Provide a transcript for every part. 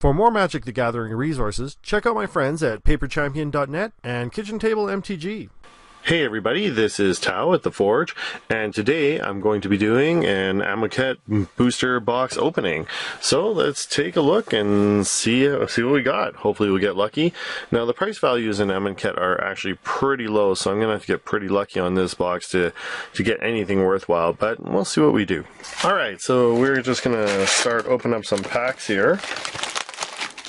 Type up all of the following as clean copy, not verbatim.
For more Magic the Gathering resources, check out my friends at paperchampion.net and Kitchen Table MTG. Hey everybody, this is Tao at The Forge, and today I'm going to be doing an Amonkhet booster box opening. So let's take a look and see what we got. Hopefully we'll get lucky. Now the price values in Amonkhet are actually pretty low, so I'm going to have to get pretty lucky on this box to get anything worthwhile, but we'll see what we do. Alright, so we're just going to start opening up some packs here.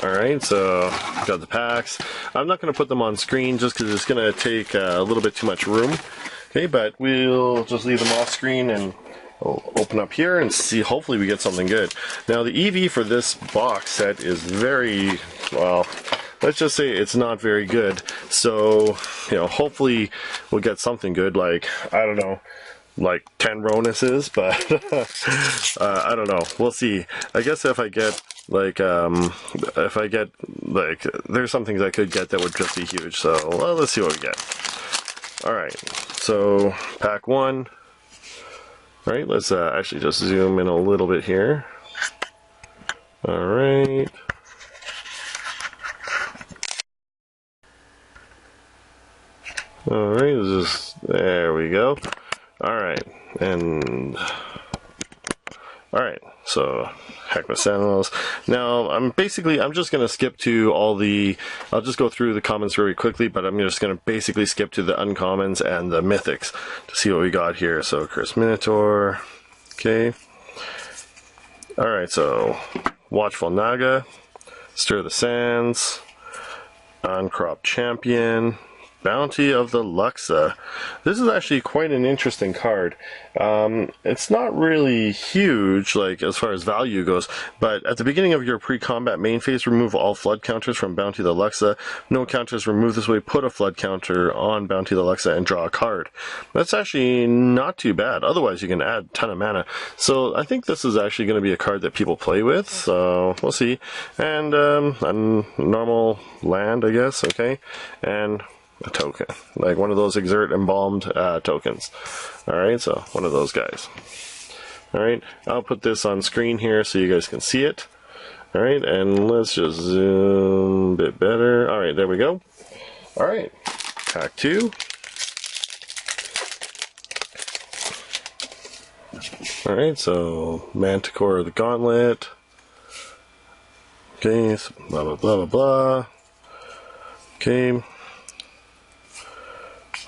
Alright, so got the packs. I'm not going to put them on screen just because it's going to take a little bit too much room. Okay, but we'll just leave them off screen and we'll open up here and see. Hopefully we get something good. Now the EV for this box set is very, well, let's just say it's not very good. So, you know, hopefully we'll get something good, like, I don't know, like 10 bonuses, but I don't know. We'll see. I guess if I get like there's some things I could get that would just be huge. So well, let's see what we get. All right. So pack one. All right. Let's actually just zoom in a little bit here. All right. All right. There we go. Alright, and alright, so Heckma Sentinels. Now, I'm just going to skip to I'll just go through the commons very quickly, but I'm just going to basically skip to the uncommons and the mythics to see what we got here. So, Curse Minotaur, okay. Alright, so Watchful Naga, Stir the Sands, Uncropped Champion, Bounty of the Luxa. This is actually quite an interesting card. It's not really huge, like as far as value goes, but at the beginning of your pre-combat main phase, remove all flood counters from Bounty of the Luxa. No counters removed this way, put a flood counter on Bounty of the Luxa and draw a card. That's actually not too bad. Otherwise, you can add a ton of mana. So I think this is actually going to be a card that people play with, so we'll see. And a normal land, I guess, okay? And a token, like one of those exert embalmed tokens. Alright, so one of those guys. Alright, I'll put this on screen here so you guys can see it. Alright, and let's just zoom a bit better. Alright, there we go. Alright, pack two. Alright, so Manticore the Gauntlet. Okay, so blah blah blah blah blah. Okay.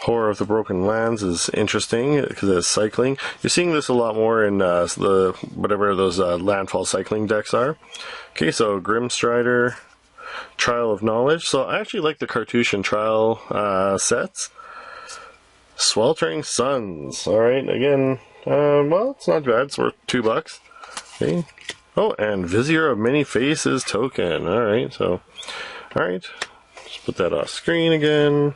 Horror of the Broken Lands is interesting because it's cycling. You're seeing this a lot more in whatever those landfall cycling decks are. Okay, so Grimstrider, Trial of Knowledge. So I actually like the Cartouche and Trial sets. Sweltering Suns. Alright, again, well, it's not bad. It's worth $2. Okay. Oh, and Vizier of Many Faces token. Alright, so, alright. Just put that off screen again.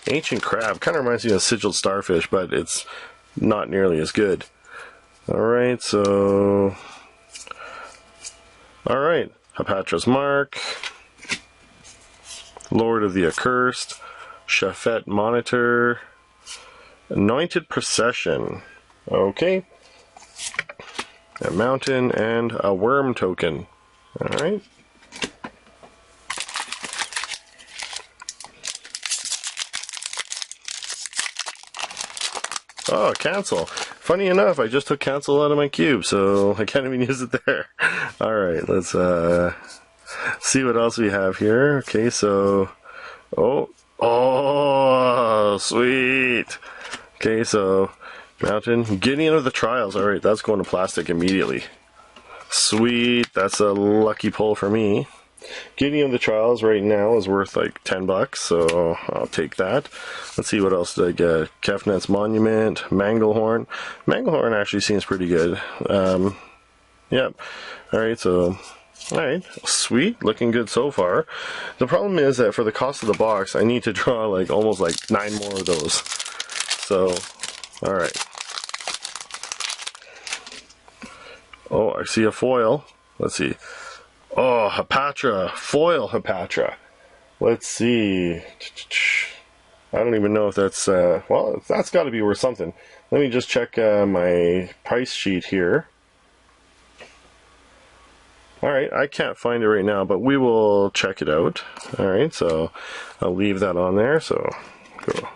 Ancient Crab kind of reminds me of Sigiled Starfish, but it's not nearly as good. Alright, so... Alright, Hapatra's Mark, Lord of the Accursed, Shafet Monitor, Anointed Procession, okay, a Mountain, and a Worm token. Alright. Oh, cancel. Funny enough, I just took cancel out of my cube, so I can't even use it there. Alright, let's see what else we have here. Okay, so... Oh, sweet! Okay, so... Mountain. Gideon of the Trials. Alright, that's going to plastic immediately. Sweet, that's a lucky pull for me. Gideon of the Trials right now is worth like $10, so I'll take that. Let's see what else did I get. Kefnet's Monument, Manglehorn. Manglehorn actually seems pretty good. Yep. Alright, so... Alright, sweet. Looking good so far. The problem is that for the cost of the box, I need to draw like almost like 9 more of those. So, alright. Oh, I see a foil. Let's see. Oh, Hapatra. Foil Hapatra. Let's see. I don't even know if that's, well, that's got to be worth something. Let me just check my price sheet here. Alright, I can't find it right now, but we will check it out. Alright, so I'll leave that on there. So go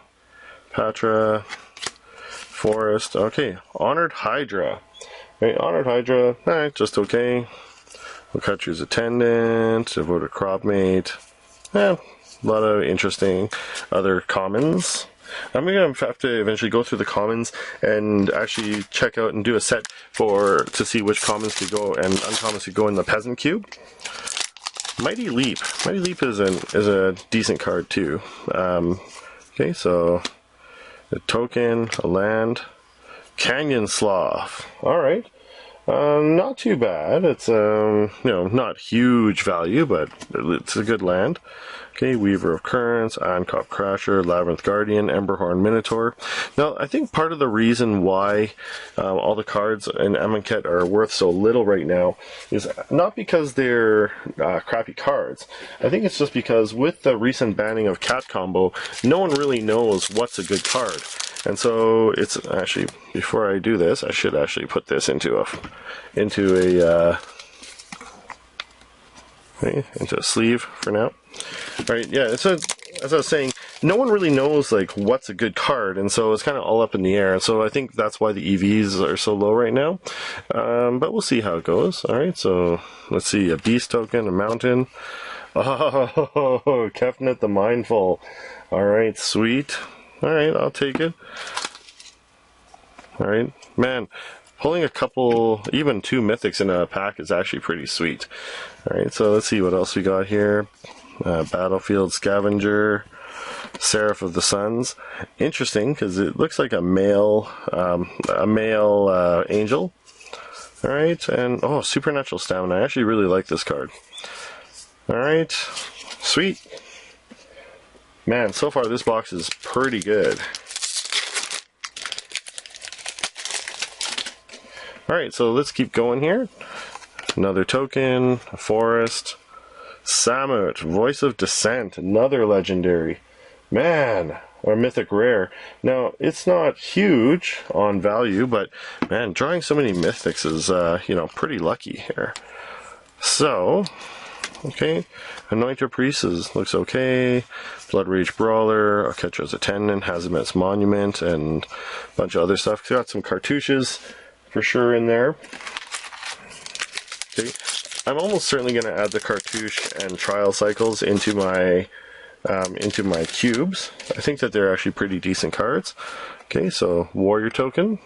Patra, Forest, okay, Honored Hydra. Right, Honored Hydra, alright, just okay. We'll cut you as Attendant, Devoted Cropmate. A lot of interesting other commons. I'm going to have to eventually go through the commons and actually check out and do a set to see which commons could go and uncommons could go in the Peasant Cube. Mighty Leap. Mighty Leap is a decent card too. Okay, so a token, a land, Canyon Sloth. All right. Not too bad. It's not huge value, but it's a good land. Okay, Weaver of Currents, Ankop Crasher, Labyrinth Guardian, Emberhorn Minotaur. Now, I think part of the reason why all the cards in Amonkhet are worth so little right now is not because they're crappy cards. I think it's just because with the recent banning of Cat Combo, no one really knows what's a good card. And so it's actually, before I do this, I should actually put this into a sleeve for now. Right, yeah, so as I was saying, no one really knows like what's a good card, and so it's kind of all up in the air. And so I think that's why the EVs are so low right now. But we'll see how it goes. All right, so let's see, a Beast token, a Mountain. Oh, Kefnet the Mindful. All right, sweet. All right, I'll take it. All right, man. Pulling a couple, even 2 mythics in a pack is actually pretty sweet. Alright, so let's see what else we got here. Battlefield Scavenger, Seraph of the Suns. Interesting, because it looks like a male angel. Alright, and oh, Supernatural Stamina. I actually really like this card. Alright, sweet. Man, so far this box is pretty good. Alright, so let's keep going here. Another token, a forest, Samut, Voice of Descent, another legendary. Man, or mythic rare. Now, it's not huge on value, but man, drawing so many mythics is, pretty lucky here. So, okay, Anointer Priest looks okay. Blood Rage Brawler, Aketra's Attendant, Hazamet's Monument, and a bunch of other stuff. Got some cartouches for sure in there. Okay, I'm almost certainly going to add the cartouche and trial cycles into my cubes. I think that they're actually pretty decent cards. Okay, so Warrior token,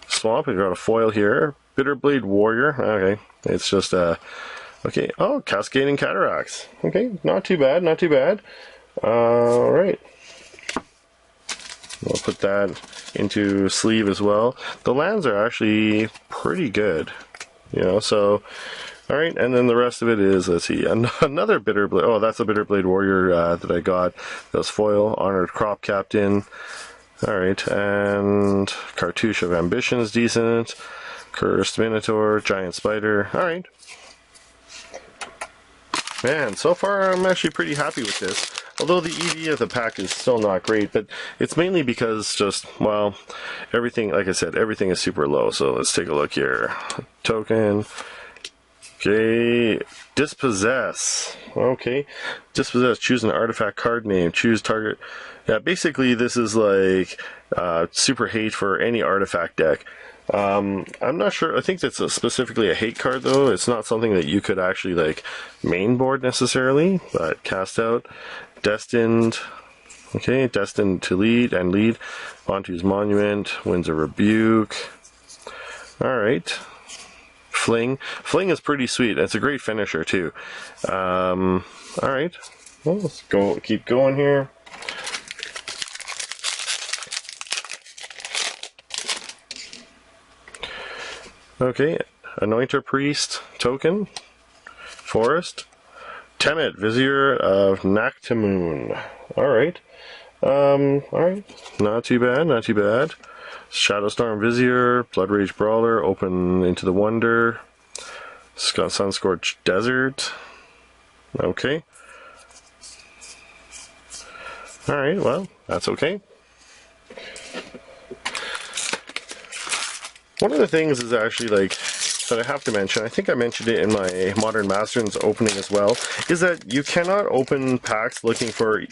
Swamp. We've got a foil here. Bitterblade Warrior. Okay, it's just okay. Oh, Cascading Cataracts. Okay, not too bad. Not too bad. All right. We'll put that into sleeve as well. The lands are actually pretty good, so alright, and then the rest of it is, let's see, another Bitterblade. Oh, that's a Bitterblade Warrior that I got. That's foil. Honored Crop Captain. Alright, and Cartouche of Ambition is decent. Cursed Minotaur, Giant Spider. Alright. Man, so far I'm actually pretty happy with this. Although the EV of the pack is still not great, but it's mainly because everything, like I said, everything is super low. So let's take a look here. Token. Okay. Dispossess. Okay. Dispossess. Choose an artifact card name. Choose target. Yeah, basically this is like super hate for any artifact deck. I'm not sure. I think that's specifically a hate card, though. It's not something that you could actually main board necessarily, but cast out. Destined. Okay, Destined to lead. Bantu's Monument. Winds of Rebuke. Alright. Fling. Fling is pretty sweet. It's a great finisher, too. Alright. Well, let's keep going here. Okay, Anointer Priest token, Forest, Temet, Vizier of Naktamoon. Alright. Alright. Not too bad, not too bad. Shadowstorm Vizier, Blood Rage Brawler, Open into the Wonder, Sunscorched Desert. Okay. Alright, well, that's okay. One of the things is actually like that I have to mention, I think I mentioned it in my Modern Masters opening as well, is that you cannot open packs looking for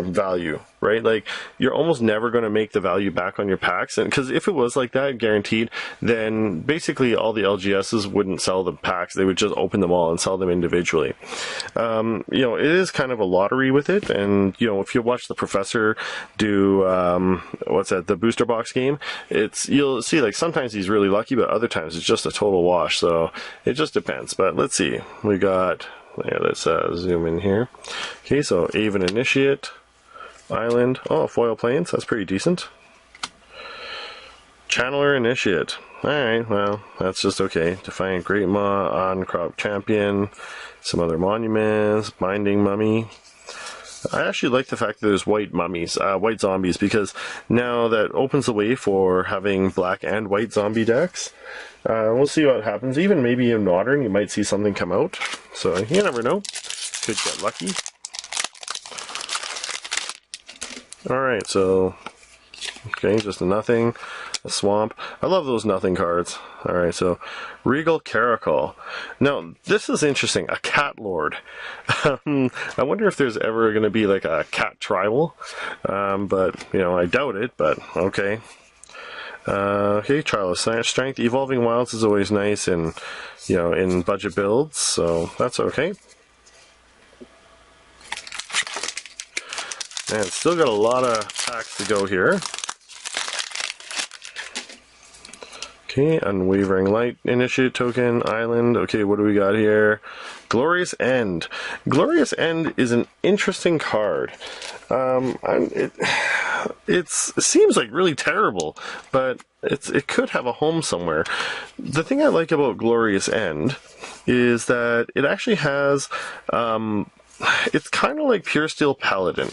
value, right? Like, you're almost never going to make the value back on your packs, and because if it was like that, guaranteed, then basically all the LGSs wouldn't sell the packs. They would just open them all and sell them individually. You know, it is kind of a lottery with it, and you know, if you watch the professor do the booster box game, you'll see like sometimes he's really lucky, but other times it's just a total wash. So it just depends. But let's see, we got, yeah, let's zoom in here. Okay, so Aven Initiate, Island, oh, foil planes, that's pretty decent. Channeler Initiate, alright, well, that's just okay. Defiant Great Maw, On-Crop Champion, some other monuments, Binding Mummy. I actually like the fact that there's white mummies, white zombies, because now that opens the way for having black and white zombie decks. We'll see what happens. Even maybe in Modern, you might see something come out. So you never know. Could get lucky. Alright, so, okay, just a nothing. A swamp. I love those nothing cards. Alright, so Regal Caracal. Now, this is interesting. A Cat Lord. I wonder if there's ever going to be like a cat tribal. But, you know, I doubt it, but okay. Okay, Trial of Strength. Evolving Wilds is always nice in, you know, in budget builds, so that's okay. And still got a lot of packs to go here. Okay, Unwavering Light, Initiate Token, Island. Okay, what do we got here? Glorious End. Glorious End is an interesting card. It seems like really terrible, but it could have a home somewhere. The thing I like about Glorious End is that it actually has, it's kind of like Pure Steel Paladin,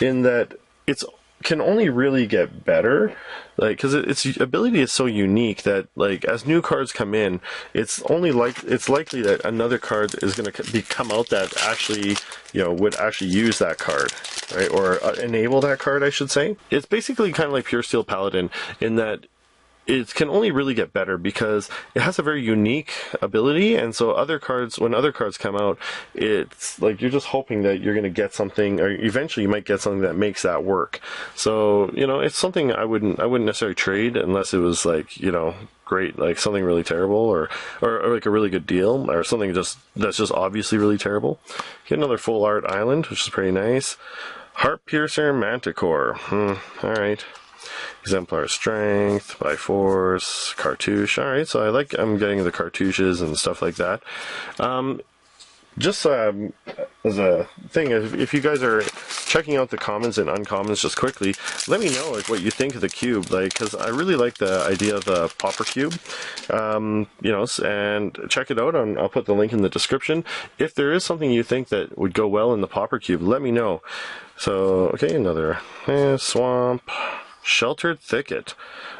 in that it's can only really get better, like, because its ability is so unique that, like, as new cards come in, it's likely that another card is going to come out that actually, you know, would actually use that card, right, or enable that card, I should say. It's basically kind of like Pure Steel Paladin in that it can only really get better because it has a very unique ability, and so when other cards come out, it's like you're just hoping that you're going to get something, or eventually you might get something that makes that work. So, you know, it's something I wouldn't necessarily trade unless it was like, you know, great, like something really terrible, or like a really good deal, or something that's just obviously really terrible. Get another full art island, which is pretty nice. Heart Piercer Manticore. Alright. Exemplar Strength, by Force, Cartouche. Alright, so I'm getting the cartouches and stuff like that. Just as a thing, if you guys are checking out the commons and uncommons just quickly, let me know like what you think of the cube, like, because I really like the idea of the popper cube. You know, and check it out. I'll put the link in the description. If there is something you think that would go well in the popper cube, let me know. So, okay, another swamp. Sheltered Thicket.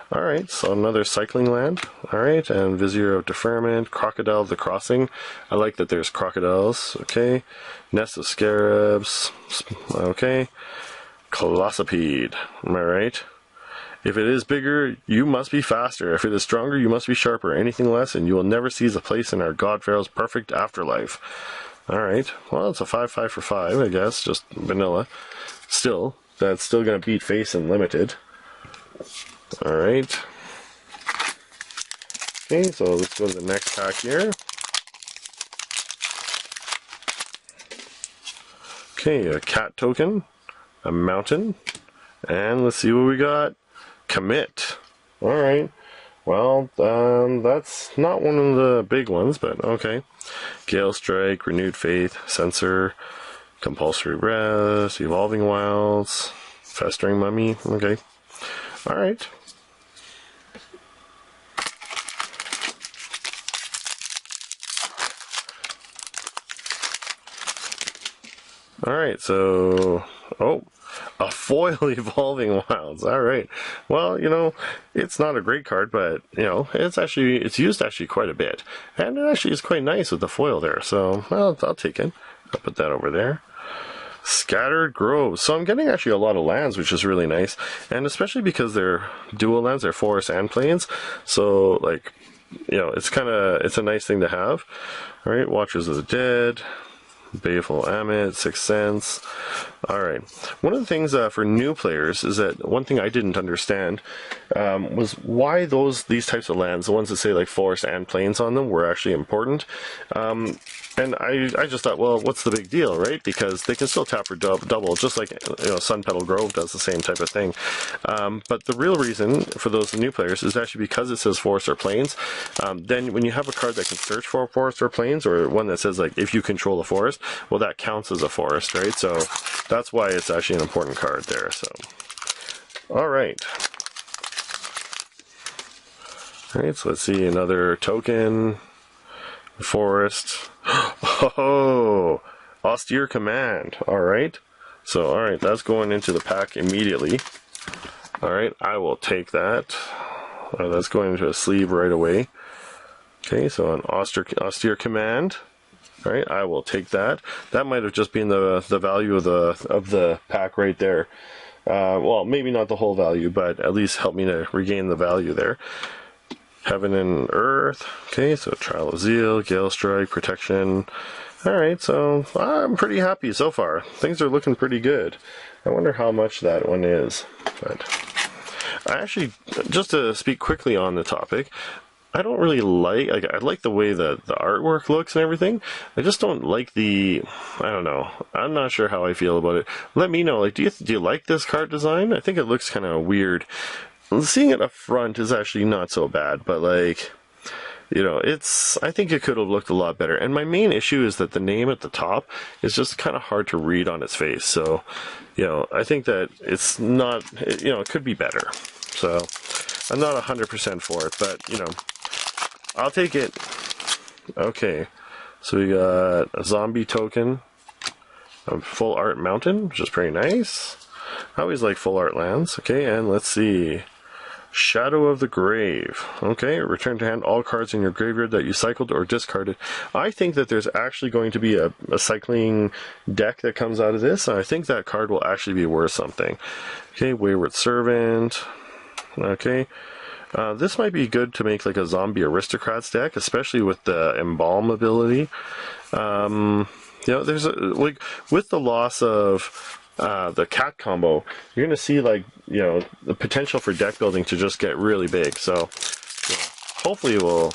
Alright, so another cycling land. Alright, and Vizier of Deferment, Crocodile of the Crossing. I like that there's crocodiles. Okay. Nest of Scarabs. Okay. Colossopede. Am I right? If it is bigger, you must be faster. If it is stronger, you must be sharper. Anything less, and you will never seize a place in our God Pharaoh's perfect afterlife. Alright, well, it's a 5/5 for 5, I guess. Just vanilla. Still, that's still going to beat Face and Limited. Alright. Okay, so let's go to the next pack here. Okay, a cat token, a mountain, and let's see what we got. Commit. Alright. Well, that's not one of the big ones, but okay. Gale Strike, Renewed Faith, Censor, Compulsory Rest, Evolving Wilds, Festering Mummy. Okay. Alright. Alright, so... Oh, a foil Evolving Wilds. Alright. Well, you know, it's not a great card, but, you know, it's used actually quite a bit. And it actually is quite nice with the foil there, so, well, I'll take it. I'll put that over there. Scattered groves. So I'm getting actually a lot of lands, which is really nice. And especially because they're dual lands, they're forests and plains. So, like, you know, it's a nice thing to have. Alright, Watchers of the Dead. Baleful Amit, Sixth Sense. Alright. One of the things for new players is that one thing I didn't understand was why these types of lands, the ones that say like forest and plains on them, were actually important. And I just thought, well, what's the big deal, right? Because they can still tap for double, just like, you know, Sun Petal Grove does the same type of thing. But the real reason for those new players is actually because it says forest or plains. Then when you have a card that can search for forest or plains, or one that says like if you control a forest, well, that counts as a forest, right? So that's why it's actually an important card there. So, all right. All right, so let's see another token. Forest. Oh, Austere Command. Alright. So, alright, that's going into the pack immediately. Alright, I will take that. That's going into a sleeve right away. Okay, so an austere Command. Alright, I will take that. That might have just been the value of the pack right there. Well, maybe not the whole value, but at least help me to regain the value there. Heaven and Earth. Okay, so Trial of Zeal, Gale Strike, Protection. Alright, so I'm pretty happy so far. Things are looking pretty good. I wonder how much that one is. But I actually, just to speak quickly on the topic, I don't really like I like the way the artwork looks and everything. I just don't like I don't know. I'm not sure how I feel about it. Let me know, like, do you like this card design? I think it looks kind of weird. Seeing it up front is actually not so bad, but like, you know, I think it could have looked a lot better. And my main issue is that the name at the top is just kind of hard to read on its face. So, you know, I think that it's not, you know, it could be better. So, I'm not 100% for it, but, you know, I'll take it. Okay, so we got a zombie token, a full art mountain, which is pretty nice. I always like full art lands. Okay, and let's see. Shadow of the Grave. Okay, return to hand all cards in your graveyard that you cycled or discarded. I think that there's actually going to be a cycling deck that comes out of this, and I think that card will actually be worth something. Okay, Wayward Servant. Okay, this might be good to make like a Zombie Aristocrats deck, especially with the Embalm ability. You know, there's like with the loss of the cat combo, you're going to see, like, you know, the potential for deck building to just get really big. So, you know, hopefully it'll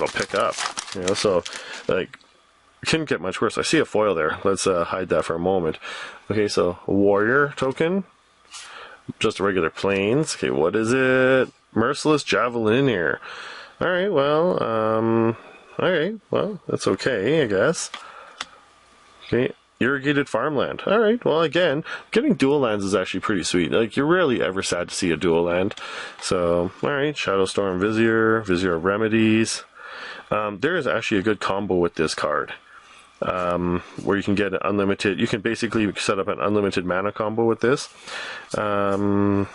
pick up. You know, so like, it couldn't get much worse. I see a foil there. Let's hide that for a moment. Okay, so warrior token, just a regular plains. Okay, what is it? Merciless Javelinier. All right, well, that's okay, I guess. Okay. Irrigated Farmland. Alright, well, again, getting dual lands is actually pretty sweet. Like, you're rarely ever sad to see a dual land. So, alright, Shadowstorm Vizier, Vizier of Remedies. There is actually a good combo with this card. Where you can get an unlimited, you can basically set up an unlimited mana combo with this. Alright.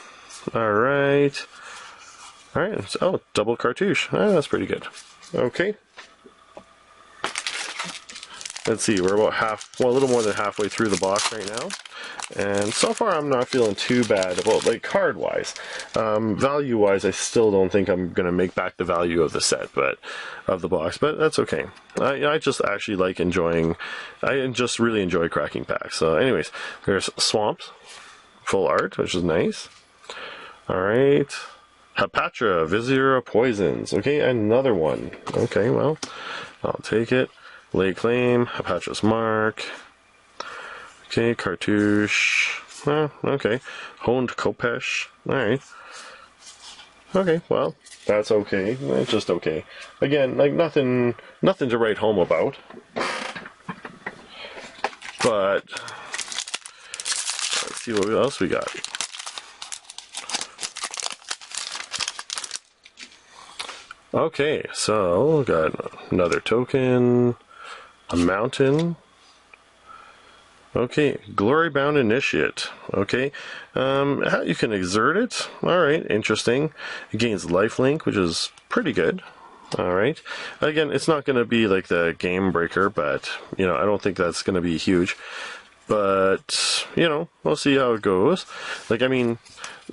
Alright, oh, double cartouche. That's pretty good. Okay. Let's see, we're about a little more than halfway through the box right now. And so far I'm not feeling too bad about, like, card-wise. Value-wise, I still don't think I'm going to make back the value of the set, but of the box, but that's okay. I just actually like I just really enjoy cracking packs. So anyways, there's Swamps, full art, which is nice. Alright. Hapatra, Vizier of Poisons. Okay, another one. Okay, well, I'll take it. Lay Claim, Hapatra's Mark. Okay, Cartouche. Okay. Honed Kopesh. Alright. Okay, well, that's okay. It's just okay. Again, like, nothing to write home about. But let's see what else we got. Okay, so we got another token. A mountain. Okay, Glory-Bound Initiate. Okay, how you can exert it. Alright, interesting. It gains lifelink, which is pretty good. Alright. Again, it's not going to be like the game breaker, but, you know, I don't think that's going to be huge. but, you know, we'll see how it goes. Like, I mean,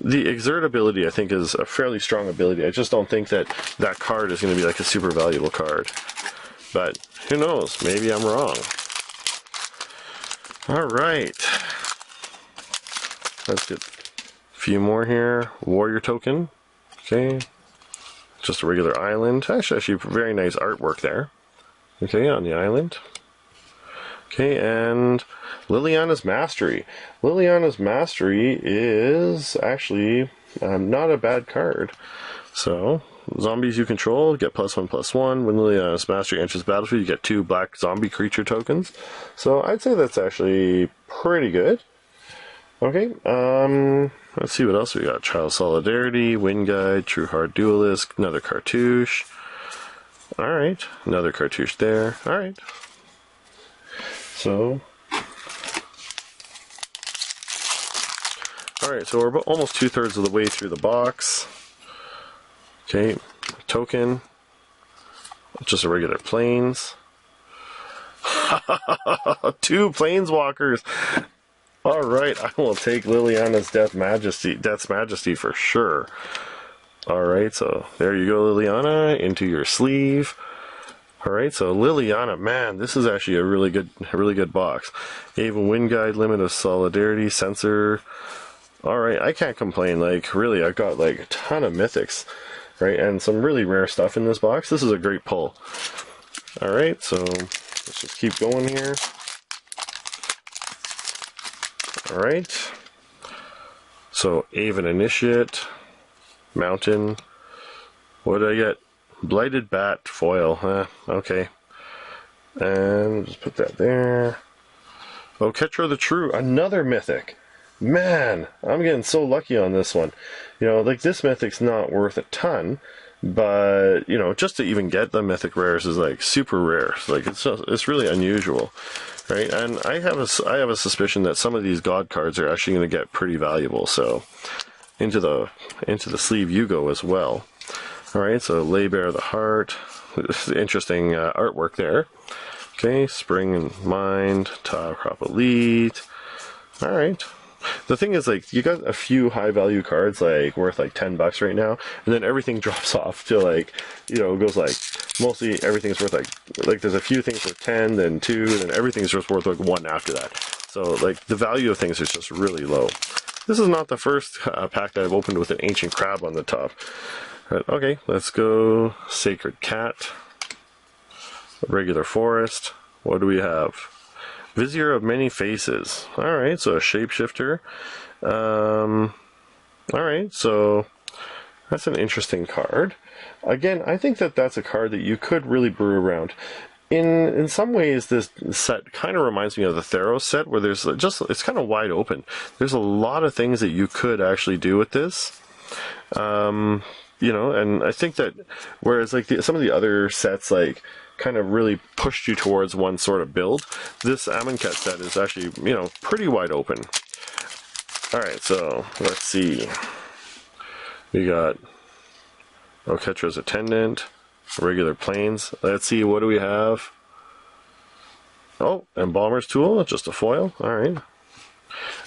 the exert ability, I think, is a fairly strong ability. I just don't think that that card is going to be like a super valuable card. But who knows? Maybe I'm wrong. Alright. Let's get a few more here. Warrior token. Okay. Just a regular island. Actually, very nice artwork there. Okay, on the island. Okay, and Liliana's Mastery. Liliana's Mastery is actually not a bad card. So, zombies you control get +1/+1. When Liliana's Mastery enters the battlefield, you get 2 black zombie creature tokens. So, I'd say that's actually pretty good. Okay, let's see what else we got. Child Solidarity, Wind Guide, True Heart Duelist, another cartouche. Alright, another cartouche there. Alright. So, alright, so we're almost 2/3 of the way through the box. Okay, token. Just a regular plains. 2 planeswalkers! Alright, I will take Liliana's Death's Majesty for sure. Alright, so there you go, Liliana, into your sleeve. Alright, so Liliana, man, this is actually a really good box. Ava Wind Guide, Limit of Solidarity, Sensor. Alright, I can't complain. Like, really, I've got like a ton of mythics, right? And some really rare stuff in this box. This is a great pull. Alright, so let's just keep going here. Alright. So, Aven Initiate, Mountain. What did I get? Blighted Bat foil. Okay. And just put that there. Oh, Ketro the True, another mythic. Man, I'm getting so lucky on this one. You know, like, this mythic's not worth a ton, but, you know, just to even get the mythic rares is, like, super rare. Like, it's really unusual, right? And I have a suspicion that some of these god cards are actually going to get pretty valuable, so into the sleeve you go as well. Alright, so Lay Bare the Heart. Interesting artwork there. Okay, Spring and Mind, Tile Crop Elite. Alright. The thing is, like, you got a few high value cards, like, worth like $10 right now, and then everything drops off to, like, you know, it goes like, mostly everything's worth like there's a few things worth 10, then 2, then everything's just worth like 1 after that. So, like, the value of things is just really low. This is not the first pack that I've opened with an Ancient Crab on the top. Right, okay, let's go Sacred Cat, Regular Forest. What do we have? Vizier of Many Faces. Alright, so a Shapeshifter. Alright, so that's an interesting card. Again, I think that that's a card that you could really brew around. In some ways, this set kind of reminds me of the Theros set, where there's just, it's kind of wide open. There's a lot of things that you could actually do with this. You know, and I think that, whereas like some of the other sets, like, kind of really pushed you towards one sort of build, this Amonkhet set is actually, you know, pretty wide open. Alright, so, let's see. We got Oketra's Attendant, regular planes. Let's see, what do we have? Oh, Embalmer's Tool, just a foil. Alright.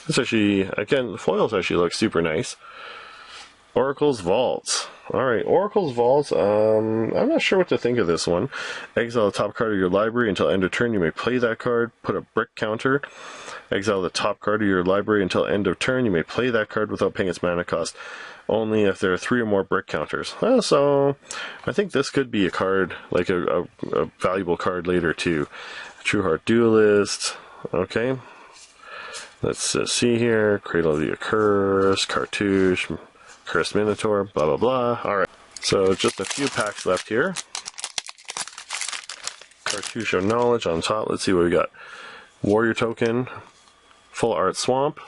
This actually, again, the foils actually look super nice. Oracle's Vaults. Alright, Oracle's Vaults, I'm not sure what to think of this one. Exile the top card of your library until end of turn, you may play that card, put a brick counter. Exile the top card of your library until end of turn, you may play that card without paying its mana cost. Only if there are 3 or more brick counters. So, I think this could be a card, like a valuable card later too. True Heart Duelist, okay. Let's see here, Cradle of the Accursed, Cartouche, Cursed Minotaur, blah blah blah. Alright, so just a few packs left here. Cartouche of Knowledge on top. Let's see what we got. Warrior Token, Full Art Swamp,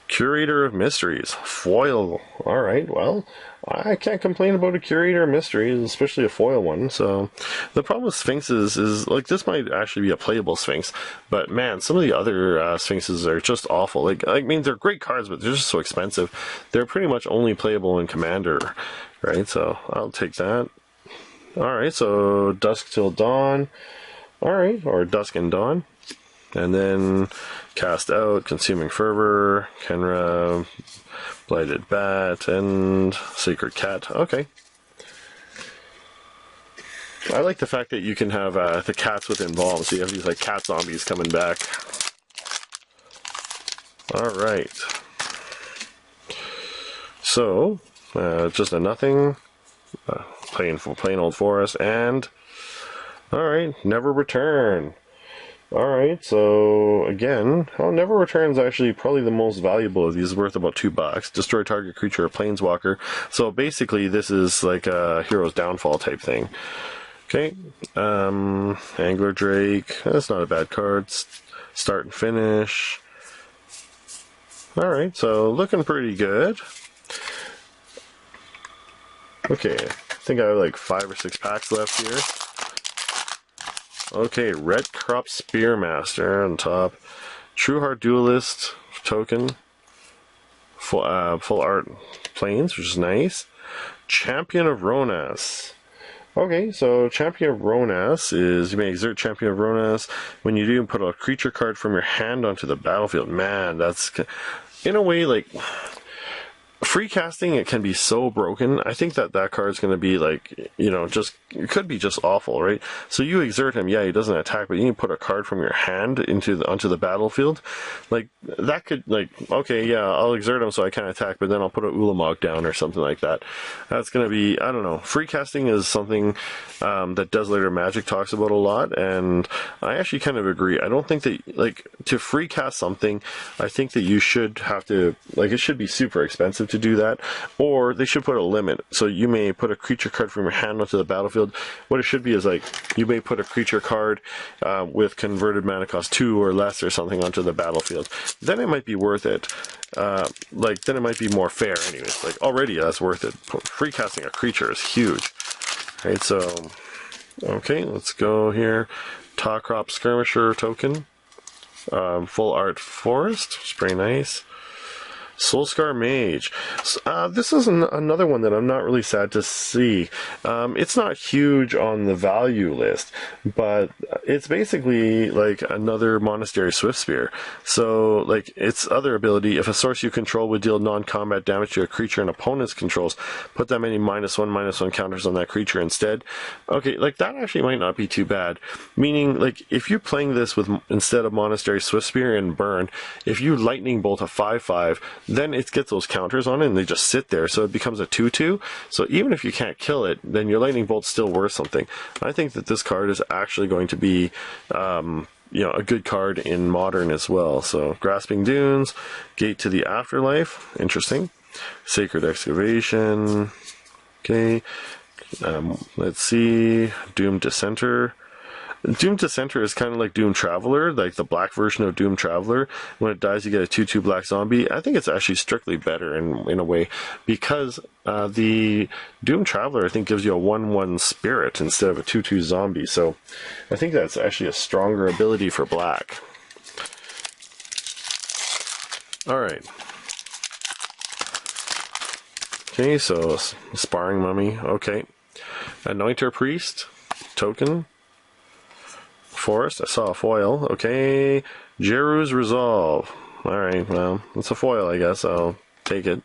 Curator of Mysteries, foil. Alright, well, I can't complain about a Curator of Mysteries, especially a foil one. So, the problem with Sphinxes is, like, this might actually be a playable Sphinx, but man, some of the other Sphinxes are just awful. Like, I mean, they're great cards, but they're just so expensive. They're pretty much only playable in Commander, right? So, I'll take that. Alright, so Dusk Till Dawn. Alright, or Dusk and Dawn. And then cast out, consuming fervor, Kenra, blighted bat, and sacred cat. Okay. I like the fact that you can have the cats with embalm, so you have these like cat zombies coming back. Alright. So, just a nothing, plain old forest, and alright, never return. Alright, so again, never return is actually probably the most valuable of these, worth about $2. Destroy target creature or planeswalker. So basically this is like a hero's downfall type thing. Okay, Angler Drake, that's not a bad card. Start and finish. Alright, so looking pretty good. Okay, I think I have like 5 or 6 packs left here. Okay, Red Crop Spearmaster on top. Trueheart Duelist token. Full art planes, which is nice. Champion of Ronas. Okay, so Champion of Ronas is, you may exert Champion of Ronas. When you do, put a creature card from your hand onto the battlefield. Man, that's, in a way, like, free casting, it can be so broken. I think that card's going to be like, you know, just, it could be just awful, right? So you exert him, yeah, he doesn't attack, but you can put a card from your hand onto the battlefield. Like, that could, like, okay, yeah, I'll exert him so I can't attack, but then I'll put a Ulamog down or something like that. That's going to be, I don't know. Free casting is something that Desolator Magic talks about a lot, and I actually kind of agree. I don't think that, like, to free cast something, I think that you should have to, like, it should be super expensive to do that, or they should put a limit. So you may put a creature card from your hand onto the battlefield. What it should be is like, you may put a creature card with converted mana cost 2 or less or something onto the battlefield. Then it might be worth it. Like, then it might be more fair anyways. Like, already that's worth it. Free casting a creature is huge. Right, so, okay, let's go here. Tawcrop Skirmisher token. Full art forest, it's pretty nice. Soulscar Mage. This is another one that I'm not really sad to see. It's not huge on the value list, but it's basically like another Monastery Swiftspear. So, like, its other ability, if a source you control would deal non-combat damage to a creature an opponent's controls, put that many -1/-1 counters on that creature instead. Okay, like, that actually might not be too bad. Meaning, like, if you're playing this with, instead of Monastery Swiftspear and Burn, if you Lightning Bolt a 5/5, then it gets those counters on it and they just sit there, so it becomes a 2/2. So even if you can't kill it, then your Lightning Bolt's still worth something. I think that this card is actually going to be you know, a good card in Modern as well. So Grasping Dunes, Gate to the Afterlife, interesting. Sacred Excavation, okay. Let's see, Doomed Dissenter. Doom Dissenter is kind of like Doom Traveler, like the black version of Doom Traveler. When it dies, you get a 2/2 black zombie. I think it's actually strictly better in a way, because the Doom Traveler, I think, gives you a 1/1 spirit instead of a 2/2 zombie. So I think that's actually a stronger ability for black. Alright. Okay, so Sparring Mummy. Okay. Anointer Priest. Token. Forest, I saw a foil. Okay, Jeru's Resolve. Alright, well, it's a foil, I guess. I'll take it.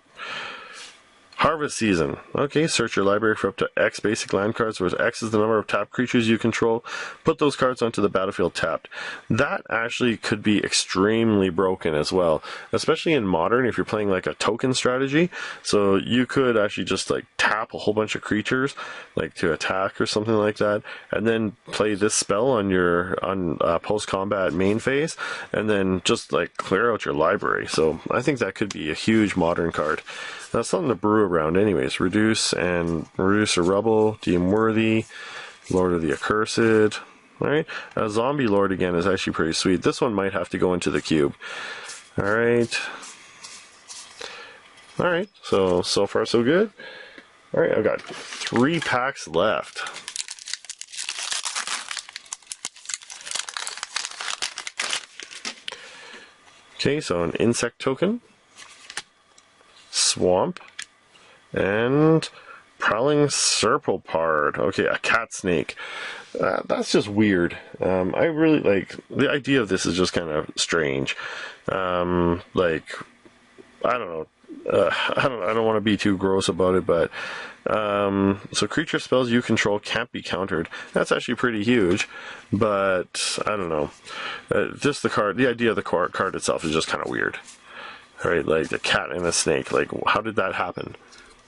Harvest Season. Okay, search your library for up to X basic land cards, where X is the number of tapped creatures you control. Put those cards onto the battlefield tapped. That actually could be extremely broken as well, especially in Modern if you're playing like a token strategy. So you could actually just like tap a whole bunch of creatures, like to attack or something like that, and then play this spell on your post-combat main phase, and then just like clear out your library. So I think that could be a huge Modern card. That's something to brew around anyways. Reduce or Rubble, Deem Worthy, Lord of the Accursed. Alright, a Zombie Lord again is actually pretty sweet. This one might have to go into the cube. Alright. Alright, so far so good. Alright, I've got 3 packs left. Okay, so an Insect token. Swamp, and Prowling Serpulpard. Okay, a cat snake. that's just weird. I really like the idea of this is just kind of strange. Like, I don't know. I don't want to be too gross about it, but so creature spells you control can't be countered. That's actually pretty huge, but I don't know. Just the idea of the card itself is just kind of weird. Right, like the cat and the snake. Like, how did that happen?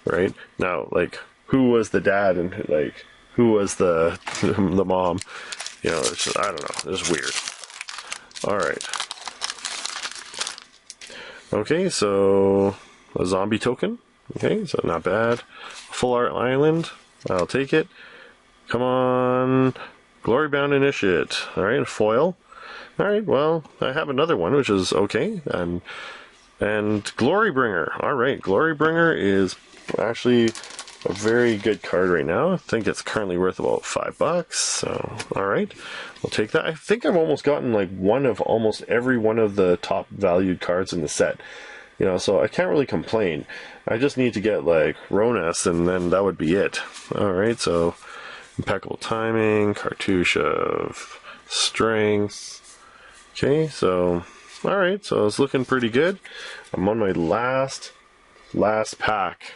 Right now, like, who was the dad and like who was the mom? You know, it's just, I don't know. It's weird. All right. Okay, so a zombie token. Okay, so not bad. Full art island. I'll take it. Come on. Glory bound initiate. All right, a foil. All right, well, I have another one, which is okay. And Glory Bringer. All right, Glory Bringer is actually a very good card right now. I think it's currently worth about $5. So, all right, we'll take that. I think I've almost gotten like one of almost every one of the top valued cards in the set. You know, so I can't really complain. I just need to get like Ronas, and then that would be it. All right, so impeccable timing, cartouche of strength. Okay, so all right, so it's looking pretty good. I'm on my last pack.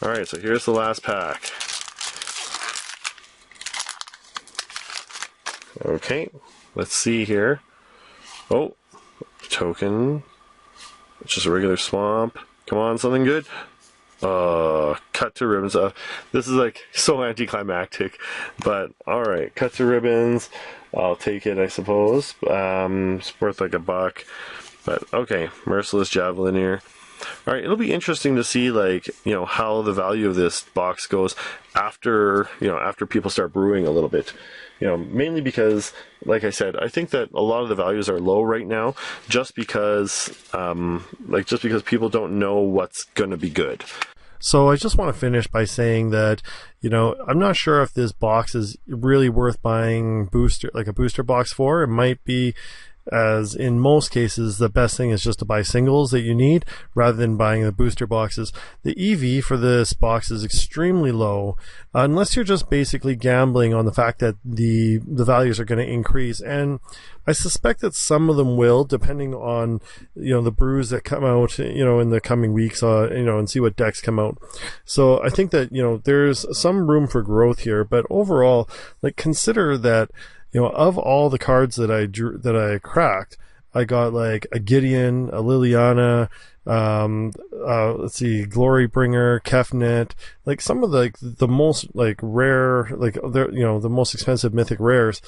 All right, so here's the last pack. Okay, let's see here. Oh, token. It's just a regular swamp. Come on, something good. Cut to ribbons. This is like so anticlimactic, but all right, cut to ribbons. I'll take it, I suppose. It's worth like $1, but okay. Merciless javelin here. All right, it'll be interesting to see, like, you know, how the value of this box goes after, you know, after people start brewing a little bit. You know, mainly because, like I said, I think that a lot of the values are low right now, just because people don't know what's going to be good. So I just want to finish by saying that, you know, I'm not sure if this box is really worth buying a booster box for. It might be, as in most cases, the best thing is just to buy singles that you need rather than buying the booster boxes. The EV for this box is extremely low, unless you're just basically gambling on the fact that the values are going to increase. And I suspect that some of them will, depending on, you know, the brews that come out, you know, in the coming weeks, you know, and see what decks come out. So I think that, you know, there's some room for growth here, but overall, like, consider that, you know, of all the cards that I cracked, I got like a Gideon, a Liliana, let's see, Glory Bringer, Kefnet, like some of the most like rare, like you know, the most expensive mythic rares.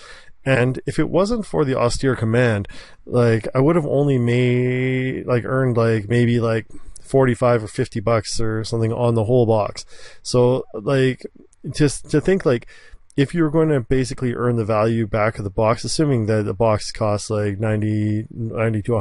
And if it wasn't for the austere command, like I would have only earned like maybe like $45 or $50 or something on the whole box. So like, just to think, like, if you're going to basically earn the value back of the box, assuming that the box costs like $90 to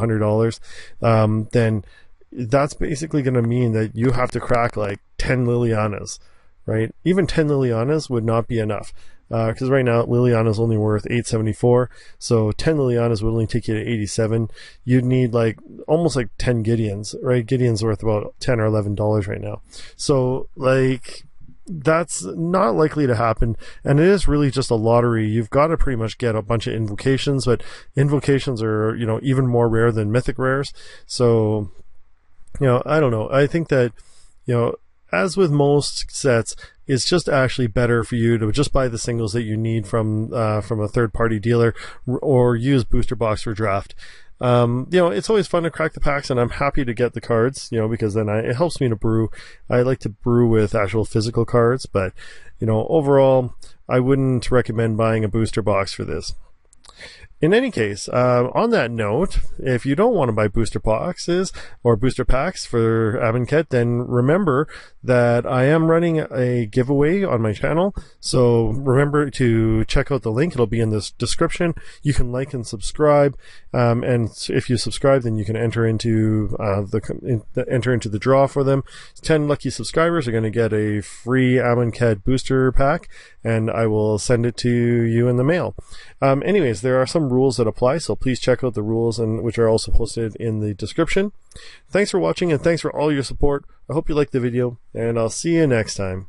$100, then that's basically going to mean that you have to crack like 10 Lilianas, right? Even 10 Lilianas would not be enough, because right now Liliana's only worth $874, so 10 Lilianas would only take you to 87. You'd need like almost like 10 Gideons, right? Gideon's worth about $10 or $11 right now. So like, that's not likely to happen, and it is really just a lottery. You've got to pretty much get a bunch of invocations, but invocations are, you know, even more rare than mythic rares. So, you know, I don't know. I think that, you know, as with most sets, it's just actually better for you to just buy the singles that you need from a third-party dealer, or use booster box for draft. You know, it's always fun to crack the packs, and I'm happy to get the cards, you know, because then it helps me to brew. I like to brew with actual physical cards, but, you know, overall, I wouldn't recommend buying a booster box for this. In any case, on that note, if you don't want to buy booster boxes or booster packs for Amonkhet, then remember that I am running a giveaway on my channel. So remember to check out the link. It'll be in the description. You can like and subscribe. And if you subscribe, then you can enter into the draw for them. 10 lucky subscribers are going to get a free Amonkhet booster pack, and I will send it to you in the mail. Anyways, there are some rules that apply, so please check out the rules, which are also posted in the description. Thanks for watching, and thanks for all your support. I hope you liked the video, and I'll see you next time.